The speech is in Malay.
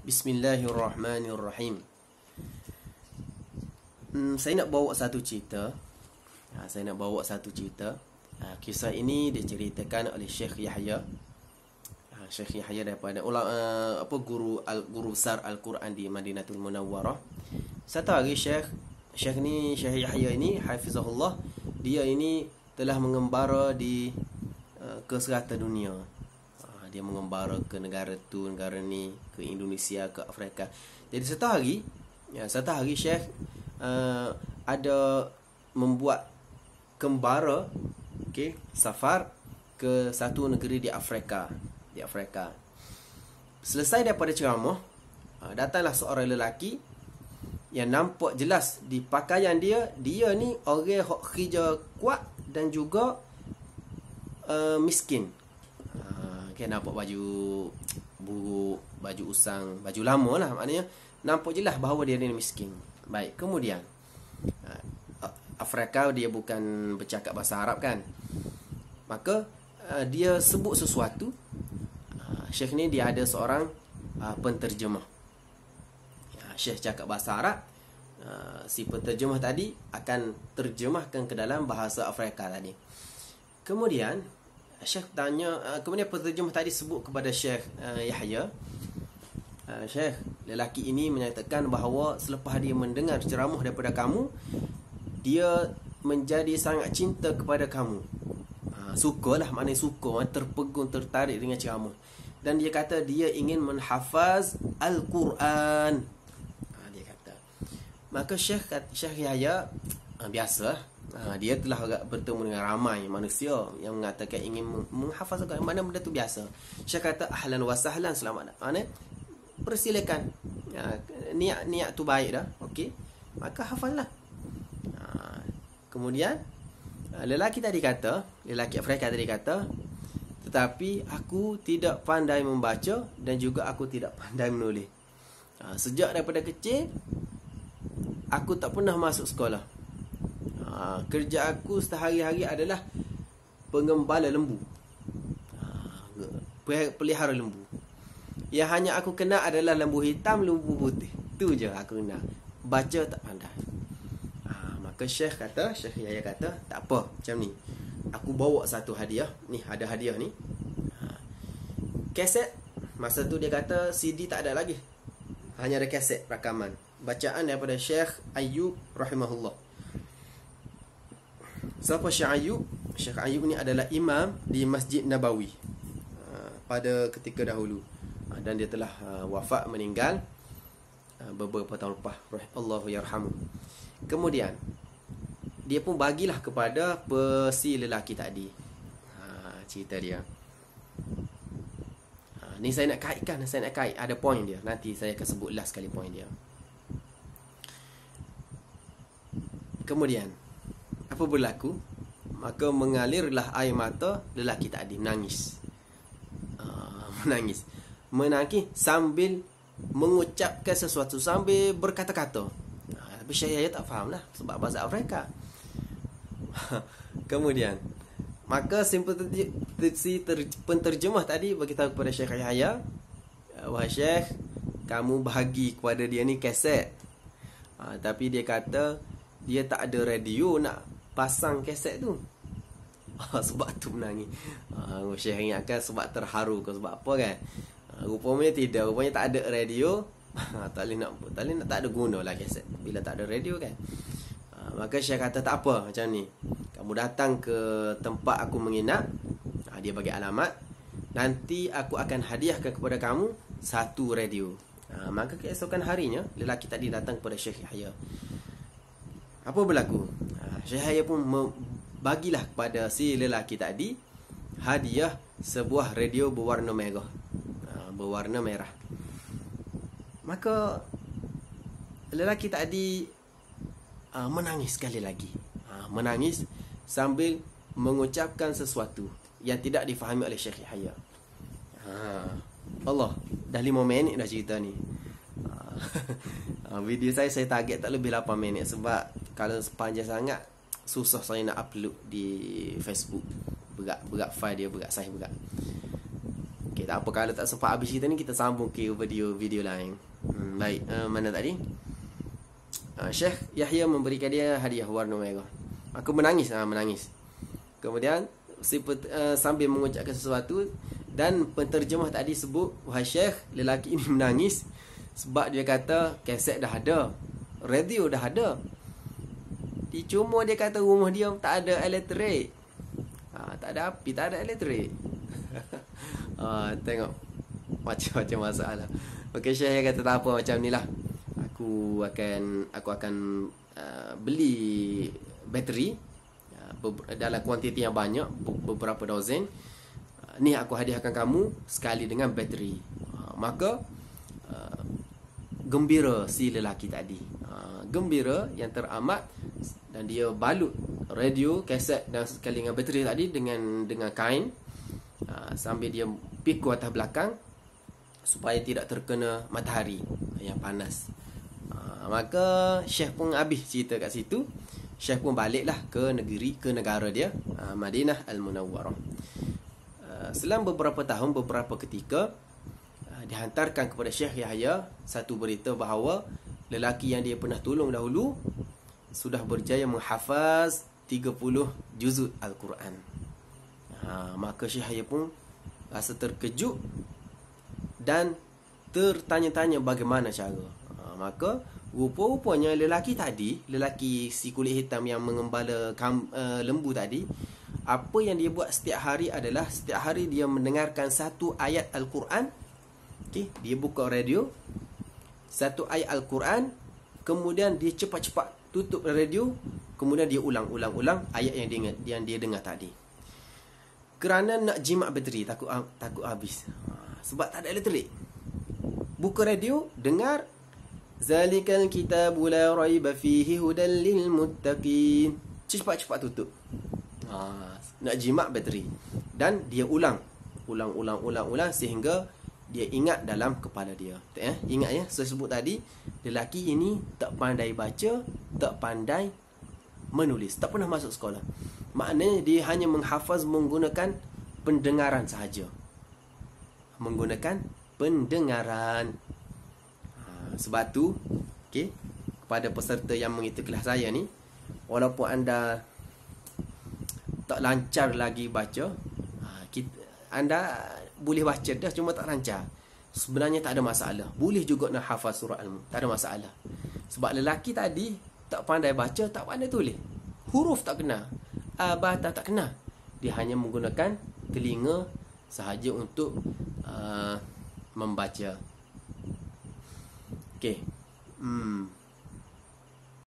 Bismillahirrahmanirrahim. Saya nak bawa satu cerita. Kisah ini diceritakan oleh Syekh Yahya. Syekh Yahya daripada guru besar Al-Quran di Madinatul Munawwarah. Satu hari Syekh Yahya ini hafizahullah, dia ini telah mengembara di ke serata dunia. Dia mengembara ke negara tu, negara ni, ke Indonesia, ke Afrika. Jadi satu hari Syekh ada membuat kembara, safar ke satu negeri di Afrika. Selesai daripada ceramah, datanglah seorang lelaki yang nampak jelas di pakaian dia ni orang kerja kuat dan juga miskin. Nampak baju buruk, baju usang, baju lama lah, maknanya nampak jelas bahawa dia ni miskin. Baik, kemudian Afrika dia bukan bercakap bahasa Arab kan, maka dia sebut sesuatu. Syekh ni dia ada seorang penterjemah. Syekh cakap bahasa Arab, si penterjemah tadi akan terjemahkan ke dalam bahasa Afrika tadi. Kemudian Syekh tanya, kemudian penterjemah tadi sebut kepada Syekh Yahya, Syekh, lelaki ini menyatakan bahawa selepas dia mendengar ceramah daripada kamu, dia menjadi sangat cinta kepada kamu. Sukalah, maknanya suka, terpegun, tertarik dengan ceramah. Dan dia kata dia ingin menhafaz Al-Quran. Dia kata. Maka Syekh Yahya biasa, dia telah bertemu dengan ramai manusia yang mengatakan ingin menghafaz Al-Quran. Mana benda tu biasa. Syekh kata ahlan wa sahlan, selamat. Mana persilakan. Niat tu baik dah. Okey. Maka hafallah. Kemudian lelaki Afrika tadi kata, tetapi aku tidak pandai membaca dan juga aku tidak pandai menulis. Sejak daripada kecil aku tak pernah masuk sekolah. Kerja aku sehari-hari adalah pengembala lembu, pelihara lembu. Yang hanya aku kenal adalah lembu hitam, lembu putih. Tu je aku kenal. Baca tak pandai. Maka Syekh Yahya kata, tak apa, macam ni, aku bawa satu hadiah. Ni ada hadiah ni, kaset. Masa tu dia kata CD tak ada lagi, hanya ada kaset rakaman bacaan daripada Syekh Ayyub rahimahullah. Siapa Syekh Ayyub? Syekh Ayyub ni adalah imam di Masjid Nabawi pada ketika dahulu, dan dia telah wafat, meninggal beberapa tahun lepas, Allahu yarhamu. Kemudian dia pun bagilah kepada si lelaki tadi. Cerita dia. Ni saya nak kait, ada poin dia. Nanti saya akan sebut last sekali poin dia. Kemudian apa berlaku? Maka mengalirlah air mata lelaki tadi, menangis. Menangis sambil mengucapkan sesuatu, sambil berkata-kata. Tapi Syekh Yahya tak faham lah, sebab bahasa Afrika. Kemudian maka si penterjemah tadi beritahu kepada Syekh Yahya, wahai Syekh, kamu bahagi kepada dia ni kaset. Tapi dia kata dia tak ada radio nak pasang kaset tu. Sebab tu menangis. Syekh ingatkan sebab terharu ke sebab apa kan. Rupanya tidak, rupanya tak ada radio. Tak ada guna lah kaset bila tak ada radio kan. Maka Syekh kata tak apa, macam ni, kamu datang ke tempat aku menginap. Dia bagi alamat. Nanti aku akan hadiahkan kepada kamu satu radio. Maka keesokan harinya lelaki tadi datang kepada Syekh Yahya. Apa berlaku? Syekh Yahya pun bagilah kepada si lelaki tadi hadiah sebuah radio berwarna merah. Maka lelaki tadi menangis sekali lagi. Menangis sambil mengucapkan sesuatu yang tidak difahami oleh Syekh Yahya. Allah, dah 5 minit dah cerita ni. Video saya target tak lebih 8 minit. Sebab kalau sepanjang sangat susah saya nak upload di Facebook. Berat file dia, berat saya berat. Okey, tak apa, kalau tak sempat habis cerita ni kita sambung ke video lain. Baik, mana tadi? Syekh Yahya memberikan dia hadiah warna merah. Aku menangis. Kemudian sambil mengucapkan sesuatu, dan penterjemah tadi sebut, wahai Syekh, lelaki ini menangis sebab dia kata kaset dah ada, radio dah ada. Cuma dia kata rumah dia tak ada elektrik. Tak ada api, tak ada elektrik. Tengok macam-macam masalah. Okey, Syekh kata tak apa, macam ni lah. Aku akan beli bateri dalam kuantiti yang banyak, beberapa dozen. Ni aku hadiahkan kamu sekali dengan bateri. Maka gembira si lelaki tadi. Gembira yang teramat, dan dia balut radio, kaset dan sekali dengan bateri tadi dengan kain, sambil dia pikul atas belakang supaya tidak terkena matahari yang panas. Maka Syekh pun habis cerita kat situ. Syekh pun baliklah ke negara dia, Madinah Al-Munawwarah. Selang beberapa tahun, beberapa ketika, dihantarkan kepada Syekh Yahya satu berita bahawa lelaki yang dia pernah tolong dahulu sudah berjaya menghafaz 30 juzuk Al-Quran. Maka Syekh Yahya pun rasa terkejut dan tertanya-tanya bagaimana cara. Maka rupa-rupanya lelaki si kulit hitam yang mengembala lembu tadi, apa yang dia buat setiap hari adalah setiap hari dia mendengarkan satu ayat Al-Quran. Okay, dia buka radio, satu ayat Al-Quran, kemudian dia cepat-cepat tutup radio, kemudian dia ulang ayat yang dia dengar tadi. Kerana nak jimat bateri, takut habis. Sebab tak ada elektrik. Buka radio, dengar Zalikal kitabu la raiba fihi hudan lil muttaqin. Cepat-cepat tutup. Nak jimat bateri. Dan dia ulang sehingga dia ingat dalam kepala dia. Ingat ya, saya sebut tadi, lelaki ini tak pandai baca, tak pandai menulis, tak pernah masuk sekolah. Maknanya dia hanya menghafaz menggunakan pendengaran sahaja. Menggunakan pendengaran. Sebab tu, okay, kepada peserta yang mengikuti kelas saya ni, walaupun anda tak lancar lagi baca, anda boleh baca dah, cuma tak lancar, sebenarnya tak ada masalah. Boleh juga nak hafaz surah Al-Mulk, tak ada masalah. Sebab lelaki tadi tak pandai baca, tak pandai tulis, huruf tak kena, abata tak kena. Dia hanya menggunakan telinga sahaja untuk membaca. Okey.